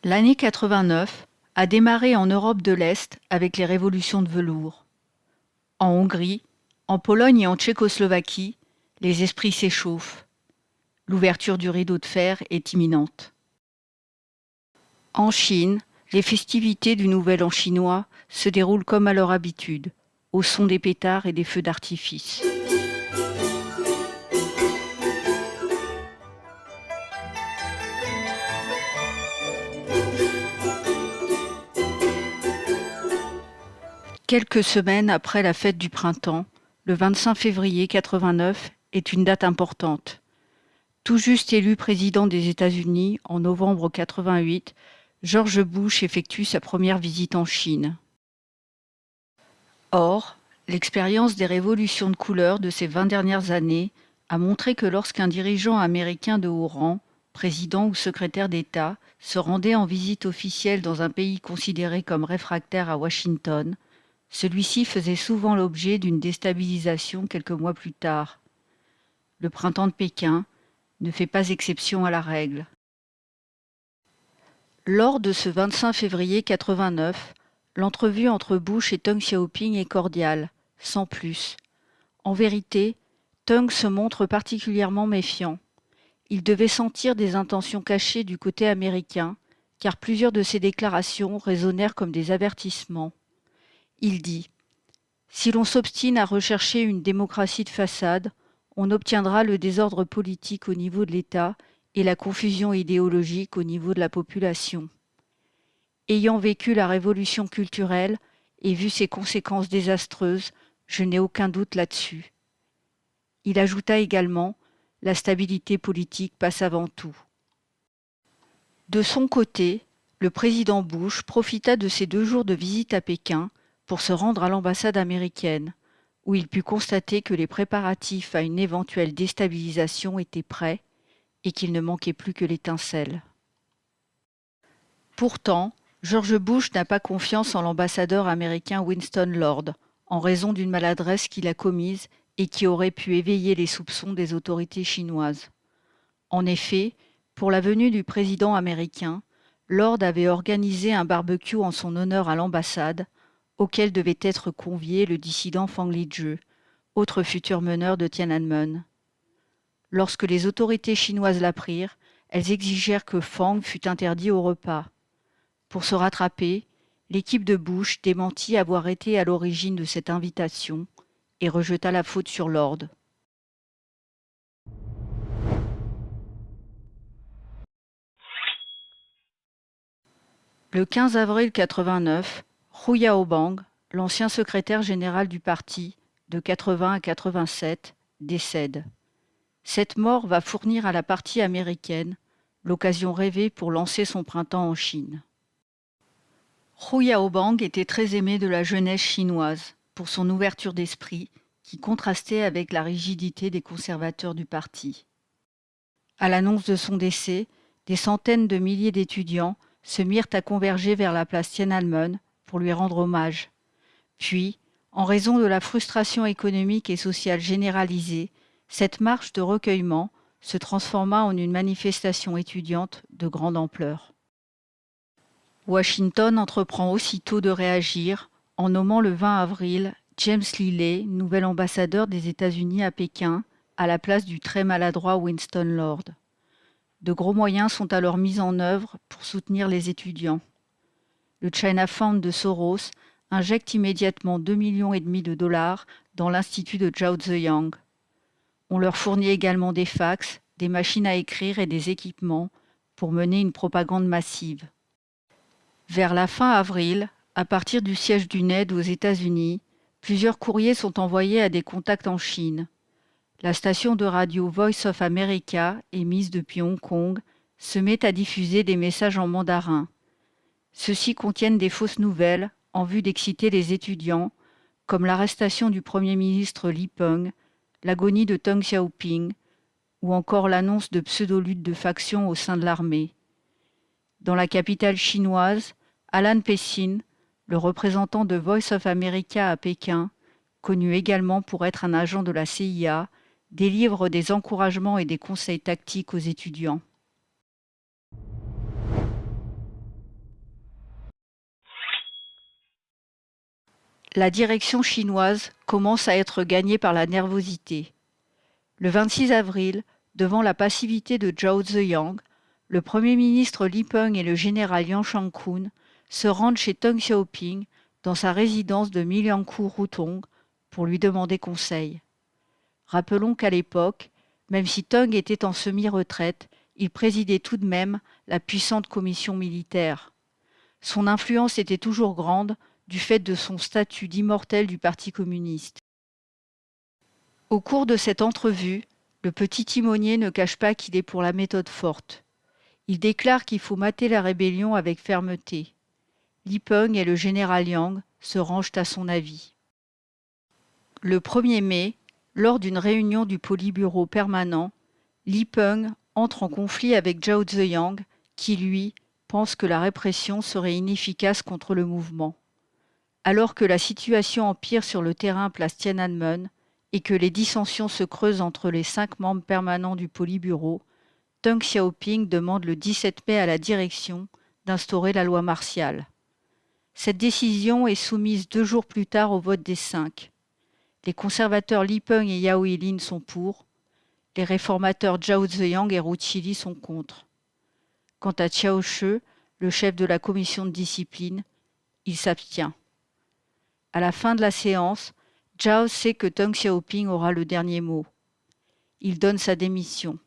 L'année 89 a démarré en Europe de l'Est avec les révolutions de velours. En Hongrie, en Pologne et en Tchécoslovaquie, les esprits s'échauffent. L'ouverture du rideau de fer est imminente. En Chine, les festivités du Nouvel An chinois se déroulent comme à leur habitude, au son des pétards et des feux d'artifice. Quelques semaines après la fête du printemps, le 25 février 89 est une date importante. Tout juste élu président des États-Unis en novembre 88, George Bush effectue sa première visite en Chine. Or, l'expérience des révolutions de couleur de ces 20 dernières années a montré que lorsqu'un dirigeant américain de haut rang, président ou secrétaire d'État, se rendait en visite officielle dans un pays considéré comme réfractaire à Washington, celui-ci faisait souvent l'objet d'une déstabilisation quelques mois plus tard. Le printemps de Pékin ne fait pas exception à la règle. Lors de ce 25 février 89, l'entrevue entre Bush et Deng Xiaoping est cordiale, sans plus. En vérité, Deng se montre particulièrement méfiant. Il devait sentir des intentions cachées du côté américain, car plusieurs de ses déclarations résonnèrent comme des avertissements. Il dit « Si l'on s'obstine à rechercher une démocratie de façade, on obtiendra le désordre politique au niveau de l'État et la confusion idéologique au niveau de la population. Ayant vécu la révolution culturelle et vu ses conséquences désastreuses, je n'ai aucun doute là-dessus. » Il ajouta également « La stabilité politique passe avant tout. » De son côté, le président Bush profita de ces 2 jours de visite à Pékin pour se rendre à l'ambassade américaine, où il put constater que les préparatifs à une éventuelle déstabilisation étaient prêts et qu'il ne manquait plus que l'étincelle. Pourtant, George Bush n'a pas confiance en l'ambassadeur américain Winston Lord, en raison d'une maladresse qu'il a commise et qui aurait pu éveiller les soupçons des autorités chinoises. En effet, pour la venue du président américain, Lord avait organisé un barbecue en son honneur à l'ambassade, auquel devait être convié le dissident Fang Lizhi, autre futur meneur de Tiananmen. Lorsque les autorités chinoises l'apprirent, elles exigèrent que Fang fût interdit au repas. Pour se rattraper, l'équipe de Bush démentit avoir été à l'origine de cette invitation et rejeta la faute sur Lord. Le 15 avril 89, Hu Yaobang, l'ancien secrétaire général du parti, de 80 à 87, décède. Cette mort va fournir à la partie américaine l'occasion rêvée pour lancer son printemps en Chine. Hu Yaobang était très aimé de la jeunesse chinoise pour son ouverture d'esprit qui contrastait avec la rigidité des conservateurs du parti. À l'annonce de son décès, des centaines de milliers d'étudiants se mirent à converger vers la place Tiananmen pour lui rendre hommage. Puis, en raison de la frustration économique et sociale généralisée, cette marche de recueillement se transforma en une manifestation étudiante de grande ampleur. Washington entreprend aussitôt de réagir en nommant le 20 avril James Liley, nouvel ambassadeur des États-Unis à Pékin, à la place du très maladroit Winston Lord. De gros moyens sont alors mis en œuvre pour soutenir les étudiants. Le China Fund de Soros injecte immédiatement 2,5 millions de dollars dans l'institut de Zhao Ziyang. On leur fournit également des fax, des machines à écrire et des équipements pour mener une propagande massive. Vers la fin avril, à partir du siège du NED aux États-Unis, plusieurs courriers sont envoyés à des contacts en Chine. La station de radio Voice of America, émise depuis Hong Kong, se met à diffuser des messages en mandarin. Ceux-ci contiennent des fausses nouvelles en vue d'exciter les étudiants, comme l'arrestation du Premier ministre Li Peng, l'agonie de Deng Xiaoping, ou encore l'annonce de pseudo-luttes de factions au sein de l'armée. Dans la capitale chinoise, Alan Pessin, le représentant de Voice of America à Pékin, connu également pour être un agent de la CIA, délivre des encouragements et des conseils tactiques aux étudiants. La direction chinoise commence à être gagnée par la nervosité. Le 26 avril, devant la passivité de Zhao Ziyang, le Premier ministre Li Peng et le général Yang Shangkun se rendent chez Deng Xiaoping dans sa résidence de Milyankou Rutong pour lui demander conseil. Rappelons qu'à l'époque, même si Deng était en semi-retraite, il présidait tout de même la puissante commission militaire. Son influence était toujours grande du fait de son statut d'immortel du Parti communiste. Au cours de cette entrevue, le petit timonier ne cache pas qu'il est pour la méthode forte. Il déclare qu'il faut mater la rébellion avec fermeté. Li Peng et le général Yang se rangent à son avis. Le 1er mai, lors d'une réunion du Politburo permanent, Li Peng entre en conflit avec Zhao Ziyang, qui, lui, pense que la répression serait inefficace contre le mouvement. Alors que la situation empire sur le terrain place Tiananmen et que les dissensions se creusent entre les 5 membres permanents du Politburo, Deng Xiaoping demande le 17 mai à la direction d'instaurer la loi martiale. Cette décision est soumise 2 jours plus tard au vote des 5. Les conservateurs Li Peng et Yao Yilin sont pour, les réformateurs Zhao Ziyang et Ru Qili sont contre. Quant à Qiao Shi, le chef de la commission de discipline, il s'abstient. À la fin de la séance, Zhao sait que Deng Xiaoping aura le dernier mot. Il donne sa démission.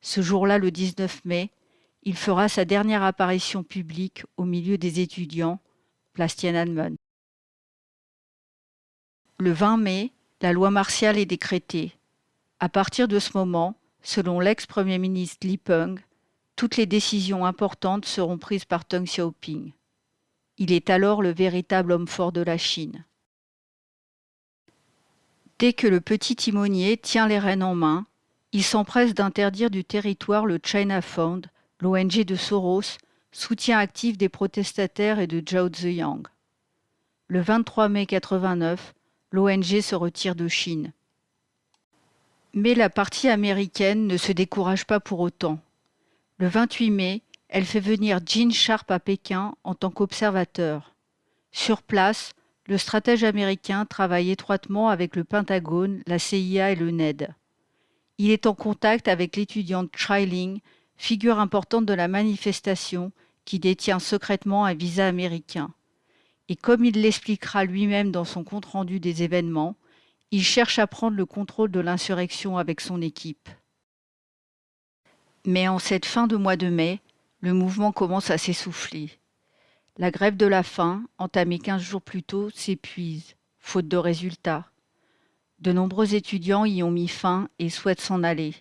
Ce jour-là, le 19 mai, il fera sa dernière apparition publique au milieu des étudiants, place Tiananmen. Le 20 mai, la loi martiale est décrétée. À partir de ce moment, selon l'ex-premier ministre Li Peng, toutes les décisions importantes seront prises par Deng Xiaoping. Il est alors le véritable homme fort de la Chine. Dès que le petit timonier tient les rênes en main, il s'empresse d'interdire du territoire le China Fund, l'ONG de Soros, soutien actif des protestataires et de Zhao Ziyang. Le 23 mai 89, l'ONG se retire de Chine. Mais la partie américaine ne se décourage pas pour autant. Le 28 mai, elle fait venir Gene Sharp à Pékin en tant qu'observateur. Sur place, le stratège américain travaille étroitement avec le Pentagone, la CIA et le NED. Il est en contact avec l'étudiante Chai Ling, figure importante de la manifestation, qui détient secrètement un visa américain. Et comme il l'expliquera lui-même dans son compte-rendu des événements, il cherche à prendre le contrôle de l'insurrection avec son équipe. Mais en cette fin de mois de mai, le mouvement commence à s'essouffler. La grève de la faim, entamée 15 jours plus tôt, s'épuise, faute de résultats. De nombreux étudiants y ont mis fin et souhaitent s'en aller.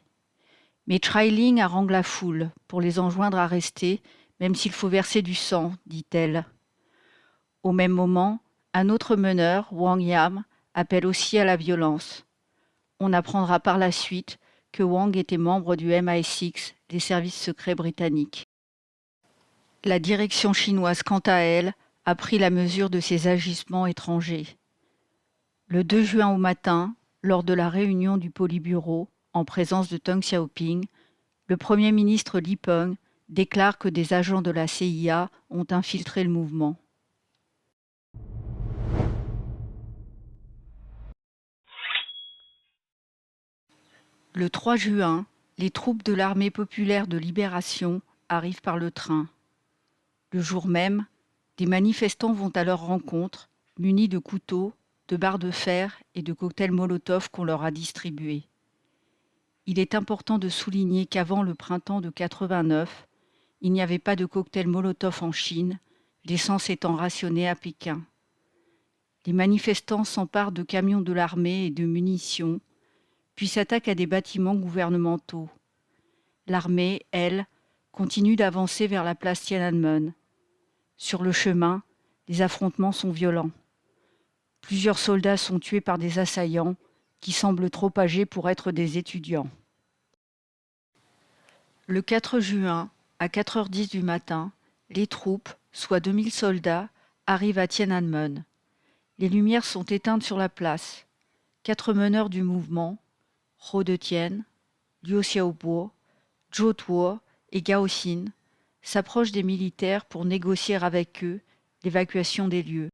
Mais Chai Ling harangue la foule pour les enjoindre à rester, même s'il faut verser du sang, dit-elle. Au même moment, un autre meneur, Wang Yam, appelle aussi à la violence. On apprendra par la suite que Wang était membre du MI6, des services secrets britanniques. La direction chinoise, quant à elle, a pris la mesure de ces agissements étrangers. Le 2 juin au matin, lors de la réunion du Politburo, en présence de Deng Xiaoping, le Premier ministre Li Peng déclare que des agents de la CIA ont infiltré le mouvement. Le 3 juin, les troupes de l'armée populaire de libération arrivent par le train. Le jour même, des manifestants vont à leur rencontre, munis de couteaux, de barres de fer et de cocktails Molotov qu'on leur a distribués. Il est important de souligner qu'avant le printemps de 89, il n'y avait pas de cocktail Molotov en Chine, l'essence étant rationnée à Pékin. Les manifestants s'emparent de camions de l'armée et de munitions, puis s'attaquent à des bâtiments gouvernementaux. L'armée, elle, continue d'avancer vers la place Tiananmen. Sur le chemin, les affrontements sont violents. Plusieurs soldats sont tués par des assaillants qui semblent trop âgés pour être des étudiants. Le 4 juin, à 4h10 du matin, les troupes, soit 2000 soldats, arrivent à Tiananmen. Les lumières sont éteintes sur la place. 4 meneurs du mouvement, Hou Detien, Liu Xiaobo, Zhou Tuo et Gao Xin, s'approchent des militaires pour négocier avec eux l'évacuation des lieux.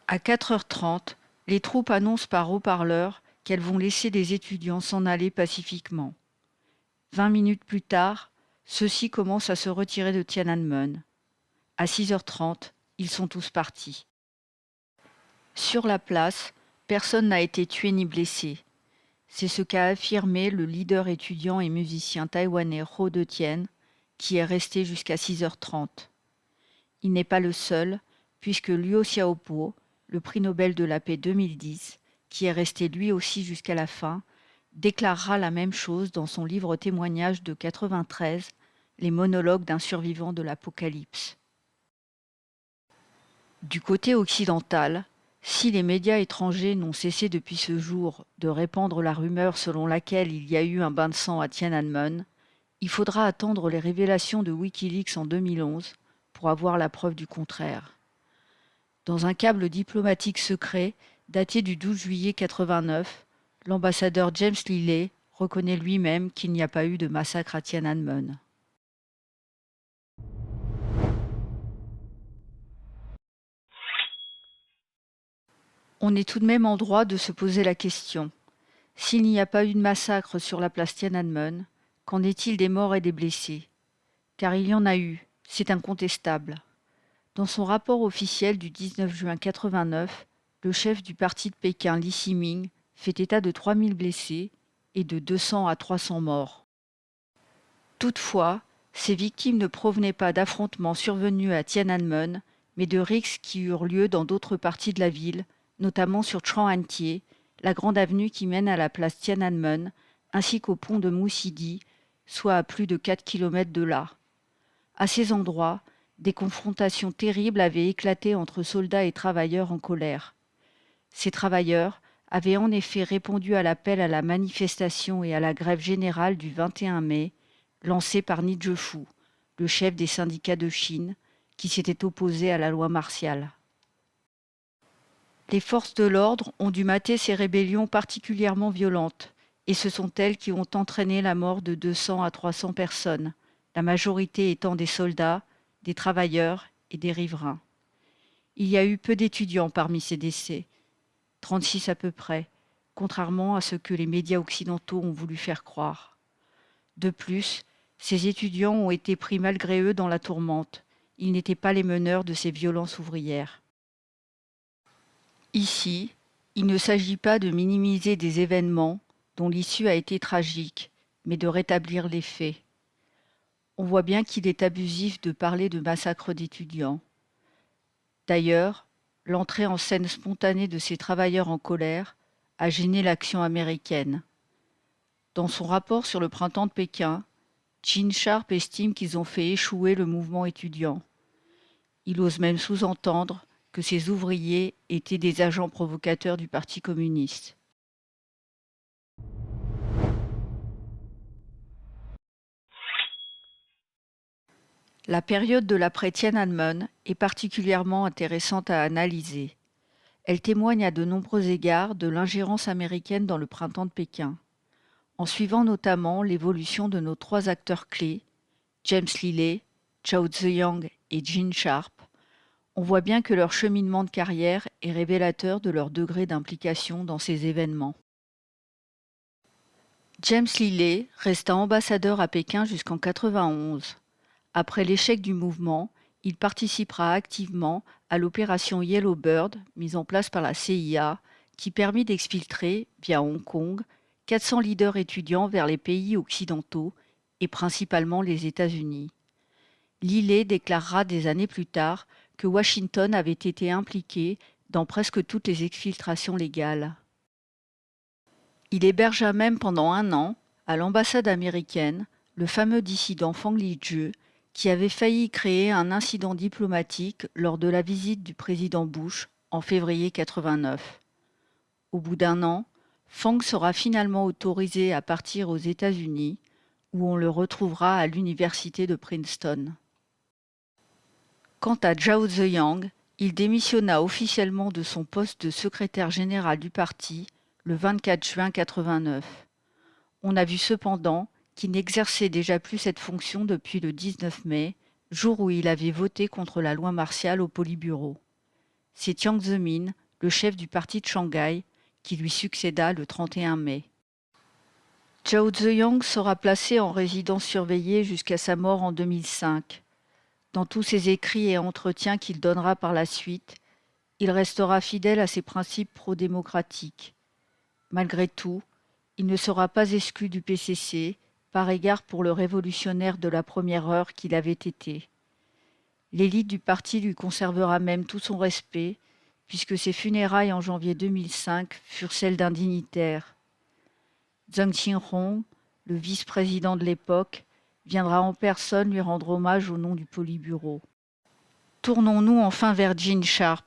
À 4h30, les troupes annoncent par haut-parleur qu'elles vont laisser les étudiants s'en aller pacifiquement. 20 minutes plus tard, ceux-ci commencent à se retirer de Tiananmen. À 6h30, ils sont tous partis. Sur la place, personne n'a été tué ni blessé. C'est ce qu'a affirmé le leader étudiant et musicien taïwanais Ho De-tien, qui est resté jusqu'à 6h30. Il n'est pas le seul, puisque Liu Xiaobo, le prix Nobel de la paix 2010, qui est resté lui aussi jusqu'à la fin, déclarera la même chose dans son livre témoignage de 93, Les monologues d'un survivant de l'Apocalypse. Du côté occidental, si les médias étrangers n'ont cessé depuis ce jour de répandre la rumeur selon laquelle il y a eu un bain de sang à Tiananmen, il faudra attendre les révélations de Wikileaks en 2011 pour avoir la preuve du contraire. Dans un câble diplomatique secret daté du 12 juillet 89, l'ambassadeur James Lilley reconnaît lui-même qu'il n'y a pas eu de massacre à Tiananmen. On est tout de même en droit de se poser la question. S'il n'y a pas eu de massacre sur la place Tiananmen, qu'en est-il des morts et des blessés? Car il y en a eu, c'est incontestable. Dans son rapport officiel du 19 juin 89, le chef du parti de Pékin, Li Ximing, fait état de 3000 blessés et de 200 à 300 morts. Toutefois, ces victimes ne provenaient pas d'affrontements survenus à Tiananmen, mais de rixes qui eurent lieu dans d'autres parties de la ville, notamment sur Chang'an-tie, la grande avenue qui mène à la place Tiananmen, ainsi qu'au pont de Moussidi, soit à plus de 4 km de là. À ces endroits, des confrontations terribles avaient éclaté entre soldats et travailleurs en colère. Ces travailleurs avaient en effet répondu à l'appel à la manifestation et à la grève générale du 21 mai, lancé par Ni Zhifu, le chef des syndicats de Chine, qui s'était opposé à la loi martiale. Les forces de l'ordre ont dû mater ces rébellions particulièrement violentes, et ce sont elles qui ont entraîné la mort de 200 à 300 personnes, la majorité étant des soldats, des travailleurs et des riverains. Il y a eu peu d'étudiants parmi ces décès, 36 à peu près, contrairement à ce que les médias occidentaux ont voulu faire croire. De plus, ces étudiants ont été pris malgré eux dans la tourmente. Ils n'étaient pas les meneurs de ces violences ouvrières. Ici, il ne s'agit pas de minimiser des événements dont l'issue a été tragique, mais de rétablir les faits. On voit bien qu'il est abusif de parler de massacre d'étudiants. D'ailleurs, l'entrée en scène spontanée de ces travailleurs en colère a gêné l'action américaine. Dans son rapport sur le printemps de Pékin, Gene Sharp estime qu'ils ont fait échouer le mouvement étudiant. Il ose même sous-entendre que ces ouvriers étaient des agents provocateurs du Parti communiste. La période de l'après-Tiananmen est particulièrement intéressante à analyser. Elle témoigne à de nombreux égards de l'ingérence américaine dans le printemps de Pékin. En suivant notamment l'évolution de nos trois acteurs clés, James Lilley, Zhao Ziyang et Gene Sharp, on voit bien que leur cheminement de carrière est révélateur de leur degré d'implication dans ces événements. James Lilley resta ambassadeur à Pékin jusqu'en 1991. Après l'échec du mouvement, il participera activement à l'opération Yellowbird mise en place par la CIA, qui permit d'exfiltrer, via Hong Kong, 400 leaders étudiants vers les pays occidentaux et principalement les États-Unis. Lilley déclarera des années plus tard que Washington avait été impliqué dans presque toutes les exfiltrations légales. Il hébergea même pendant 1 an, à l'ambassade américaine, le fameux dissident Fang Lizhi, qui avait failli créer un incident diplomatique lors de la visite du président Bush en février 1989. Au bout d'1 an, Fang sera finalement autorisé à partir aux États-Unis, où on le retrouvera à l'université de Princeton. Quant à Zhao Ziyang, il démissionna officiellement de son poste de secrétaire général du parti le 24 juin 1989. On a vu cependant qu'il n'exerçait déjà plus cette fonction depuis le 19 mai, jour où il avait voté contre la loi martiale au Politburo. c'est Jiang Zemin, le chef du parti de Shanghai, qui lui succéda le 31 mai. Zhao Ziyang sera placé en résidence surveillée jusqu'à sa mort en 2005. Dans tous ses écrits et entretiens qu'il donnera par la suite, il restera fidèle à ses principes pro-démocratiques. Malgré tout, il ne sera pas exclu du PCC, par égard pour le révolutionnaire de la première heure qu'il avait été. L'élite du parti lui conservera même tout son respect, puisque ses funérailles en janvier 2005 furent celles d'un dignitaire. Zheng Qinghong, le vice-président de l'époque, viendra en personne lui rendre hommage au nom du Politburo. Tournons-nous enfin vers Gene Sharp.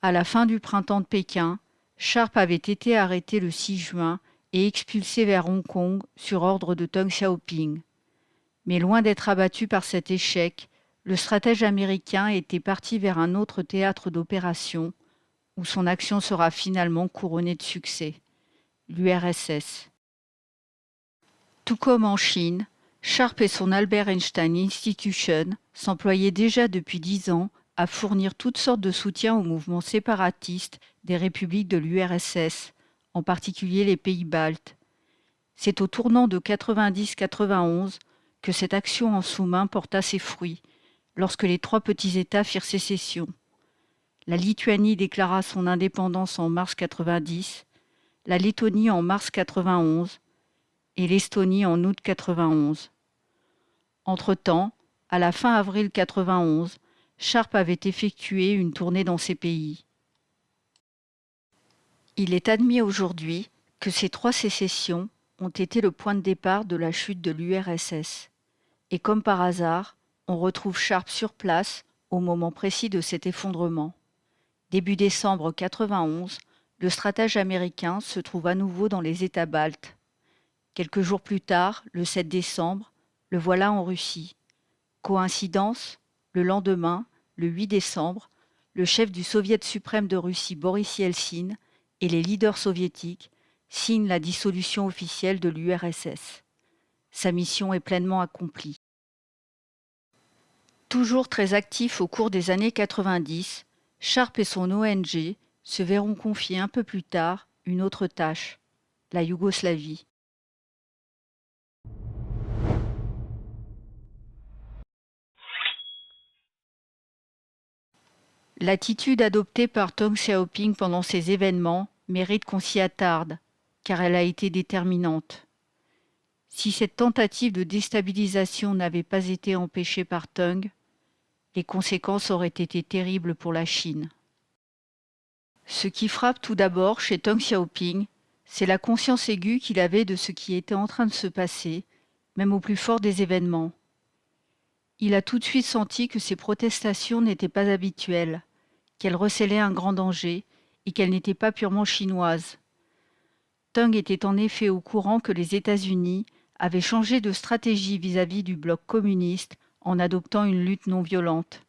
À la fin du printemps de Pékin, Sharp avait été arrêté le 6 juin et expulsé vers Hong Kong sur ordre de Deng Xiaoping. Mais loin d'être abattu par cet échec, le stratège américain était parti vers un autre théâtre d'opération où son action sera finalement couronnée de succès, l'URSS. Tout comme en Chine, Sharp et son Albert Einstein Institution s'employaient déjà depuis 10 ans à fournir toutes sortes de soutien aux mouvements séparatistes des républiques de l'URSS, en particulier les pays baltes. C'est au tournant de 90-91 que cette action en sous-main porta ses fruits, lorsque les 3 petits États firent sécession. La Lituanie déclara son indépendance en mars 90, la Lettonie en mars 91 et l'Estonie en août 91. Entre-temps, à la fin avril 91, Sharp avait effectué une tournée dans ces pays. Il est admis aujourd'hui que ces 3 sécessions ont été le point de départ de la chute de l'URSS. Et comme par hasard, on retrouve Sharp sur place au moment précis de cet effondrement. Début décembre 91, le stratège américain se trouve à nouveau dans les États baltes. Quelques jours plus tard, le 7 décembre, le voilà en Russie. Coïncidence, le lendemain, le 8 décembre, le chef du Soviet suprême de Russie Boris Yeltsin et les leaders soviétiques signent la dissolution officielle de l'URSS. Sa mission est pleinement accomplie. Toujours très actif au cours des années 90, Sharp et son ONG se verront confier un peu plus tard une autre tâche, la Yougoslavie. L'attitude adoptée par Deng Xiaoping pendant ces événements mérite qu'on s'y attarde, car elle a été déterminante. Si cette tentative de déstabilisation n'avait pas été empêchée par Deng, les conséquences auraient été terribles pour la Chine. Ce qui frappe tout d'abord chez Deng Xiaoping, c'est la conscience aiguë qu'il avait de ce qui était en train de se passer, même au plus fort des événements. Il a tout de suite senti que ces protestations n'étaient pas habituelles, qu'elles recélaient un grand danger et qu'elles n'étaient pas purement chinoises. Deng était en effet au courant que les États-Unis avaient changé de stratégie vis-à-vis du bloc communiste en adoptant une lutte non violente.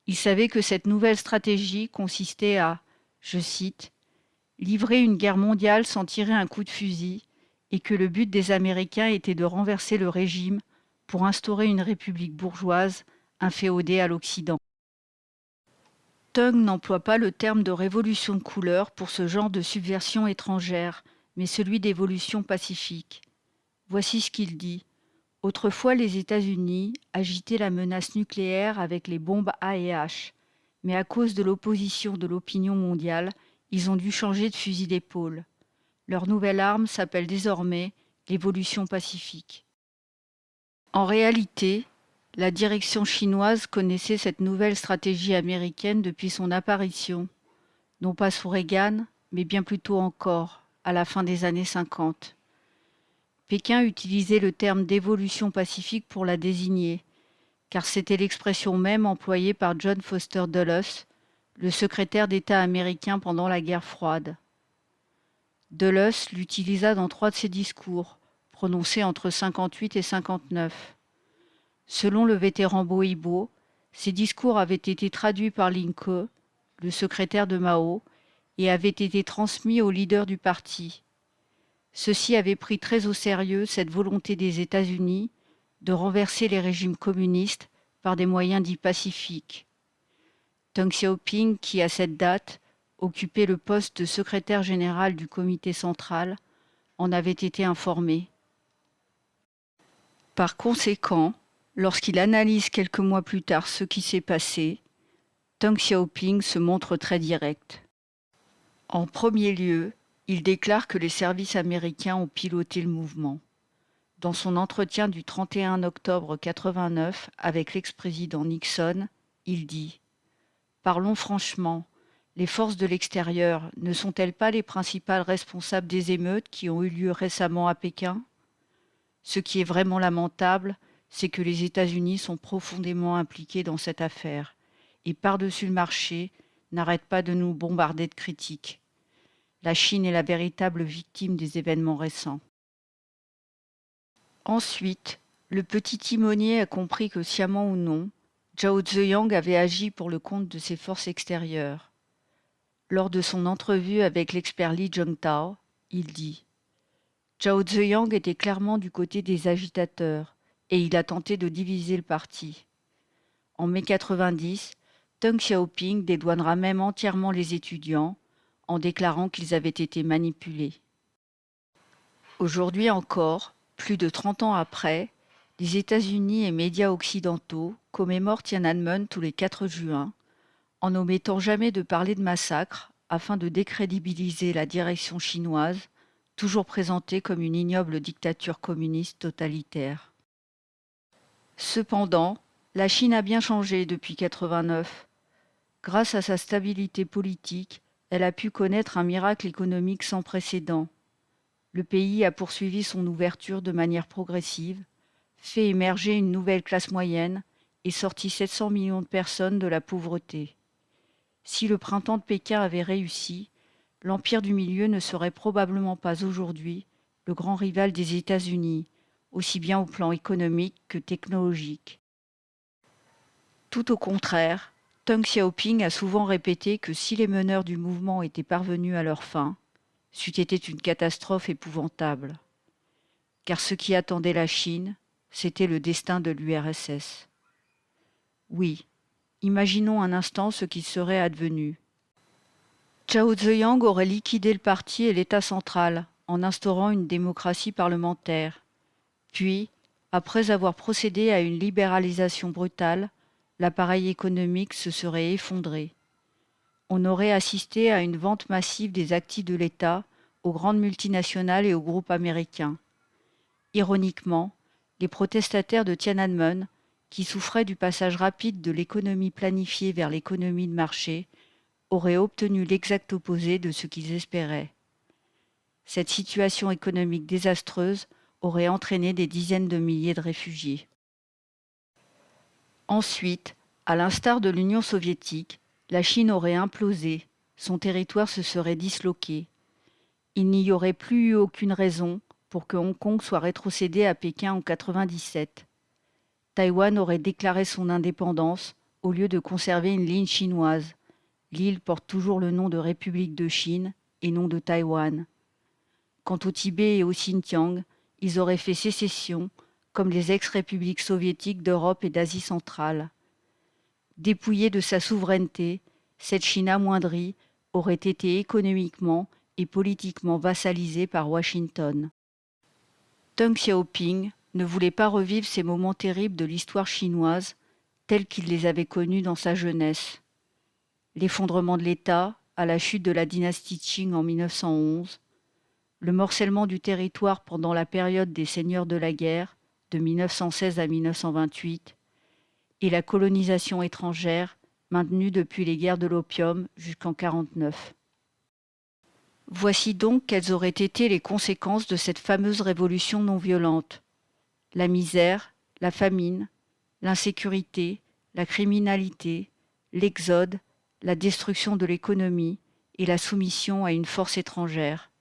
Il savait que cette nouvelle stratégie consistait à, je cite, « livrer une guerre mondiale sans tirer un coup de fusil » et que le but des Américains était de renverser le régime pour instaurer une république bourgeoise inféodée à l'Occident. Deng n'emploie pas le terme de révolution de couleur pour ce genre de subversion étrangère, mais celui d'évolution pacifique. Voici ce qu'il dit. Autrefois, les États-Unis agitaient la menace nucléaire avec les bombes A et H, mais à cause de l'opposition de l'opinion mondiale, ils ont dû changer de fusil d'épaule. Leur nouvelle arme s'appelle désormais l'évolution pacifique. En réalité, la direction chinoise connaissait cette nouvelle stratégie américaine depuis son apparition, non pas sous Reagan, mais bien plus tôt encore, à la fin des années 50. Pékin utilisait le terme d'évolution pacifique pour la désigner, car c'était l'expression même employée par John Foster Dulles, le secrétaire d'État américain pendant la guerre froide. Dulles l'utilisa dans 3 de ses discours, prononcés entre 58 et 59. Selon le vétéran Boibo, ces discours avaient été traduits par Lin Ke, le secrétaire de Mao, et avaient été transmis aux leaders du parti. Ceux-ci avaient pris très au sérieux cette volonté des États-Unis de renverser les régimes communistes par des moyens dits pacifiques. Deng Xiaoping, qui à cette date occupait le poste de secrétaire général du comité central, en avait été informé. Par conséquent, lorsqu'il analyse quelques mois plus tard ce qui s'est passé, Deng Xiaoping se montre très direct. En premier lieu, il déclare que les services américains ont piloté le mouvement. Dans son entretien du 31 octobre 1989 avec l'ex-président Nixon, il dit « Parlons franchement, les forces de l'extérieur ne sont-elles pas les principales responsables des émeutes qui ont eu lieu récemment à Pékin ? Ce qui est vraiment lamentable, c'est que les États-Unis sont profondément impliqués dans cette affaire et par-dessus le marché n'arrêtent pas de nous bombarder de critiques. La Chine est la véritable victime des événements récents. » Ensuite, le petit timonier a compris que sciemment ou non, Zhao Ziyang avait agi pour le compte de ses forces extérieures. Lors de son entrevue avec l'expert Li Zhengtao, il dit « Zhao Ziyang était clairement du côté des agitateurs et il a tenté de diviser le parti. En mai 90, Deng Xiaoping dédouanera même entièrement les étudiants en déclarant qu'ils avaient été manipulés. » Aujourd'hui encore, plus de 30 ans après, les États-Unis et médias occidentaux commémorent Tiananmen tous les 4 juin, en n'omettant jamais de parler de massacre afin de décrédibiliser la direction chinoise, toujours présentée comme une ignoble dictature communiste totalitaire. Cependant, la Chine a bien changé depuis 1989. Grâce à sa stabilité politique, elle a pu connaître un miracle économique sans précédent. Le pays a poursuivi son ouverture de manière progressive, fait émerger une nouvelle classe moyenne et sorti 700 millions de personnes de la pauvreté. Si le printemps de Pékin avait réussi, l'Empire du Milieu ne serait probablement pas aujourd'hui le grand rival des États-Unis, aussi bien au plan économique que technologique. Tout au contraire, Deng Xiaoping a souvent répété que si les meneurs du mouvement étaient parvenus à leur fin, c'eût été une catastrophe épouvantable. Car ce qui attendait la Chine, c'était le destin de l'URSS. Oui, imaginons un instant ce qui serait advenu. Zhao Ziyang aurait liquidé le parti et l'État central en instaurant une démocratie parlementaire. Puis, après avoir procédé à une libéralisation brutale, l'appareil économique se serait effondré. On aurait assisté à une vente massive des actifs de l'État aux grandes multinationales et aux groupes américains. Ironiquement, les protestataires de Tiananmen, qui souffraient du passage rapide de l'économie planifiée vers l'économie de marché, auraient obtenu l'exact opposé de ce qu'ils espéraient. Cette situation économique désastreuse aurait entraîné des dizaines de milliers de réfugiés. Ensuite, à l'instar de l'Union soviétique, la Chine aurait implosé, son territoire se serait disloqué. Il n'y aurait plus eu aucune raison pour que Hong Kong soit rétrocédé à Pékin en 1997. Taïwan aurait déclaré son indépendance au lieu de conserver une ligne chinoise. L'île porte toujours le nom de République de Chine et non de Taïwan. Quant au Tibet et au Xinjiang, ils auraient fait sécession, comme les ex-républiques soviétiques d'Europe et d'Asie centrale. Dépouillée de sa souveraineté, cette Chine amoindrie aurait été économiquement et politiquement vassalisée par Washington. Deng Xiaoping ne voulait pas revivre ces moments terribles de l'histoire chinoise tels qu'il les avait connus dans sa jeunesse. L'effondrement de l'État à la chute de la dynastie Qing en 1911, le morcellement du territoire pendant la période des seigneurs de la guerre de 1916 à 1928 et la colonisation étrangère maintenue depuis les guerres de l'opium jusqu'en 1949. Voici donc quelles auraient été les conséquences de cette fameuse révolution non violente. La misère, la famine, l'insécurité, la criminalité, l'exode, la destruction de l'économie et la soumission à une force étrangère.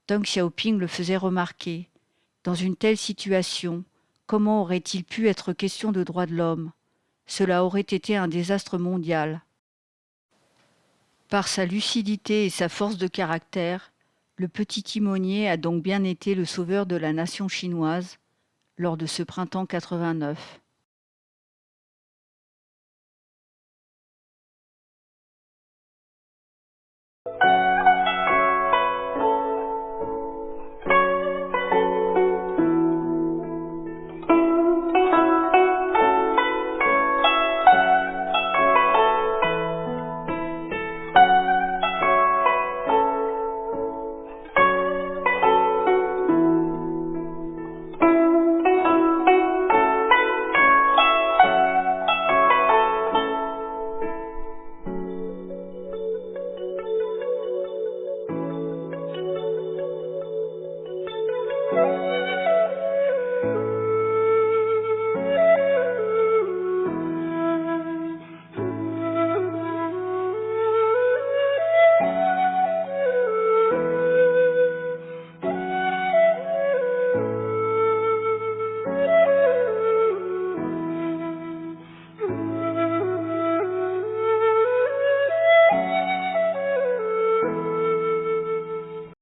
Deng Xiaoping le faisait remarquer. Dans une telle situation, comment aurait-il pu être question de droits de l'homme ? Cela aurait été un désastre mondial. Par sa lucidité et sa force de caractère, le petit timonier a donc bien été le sauveur de la nation chinoise lors de ce printemps 89.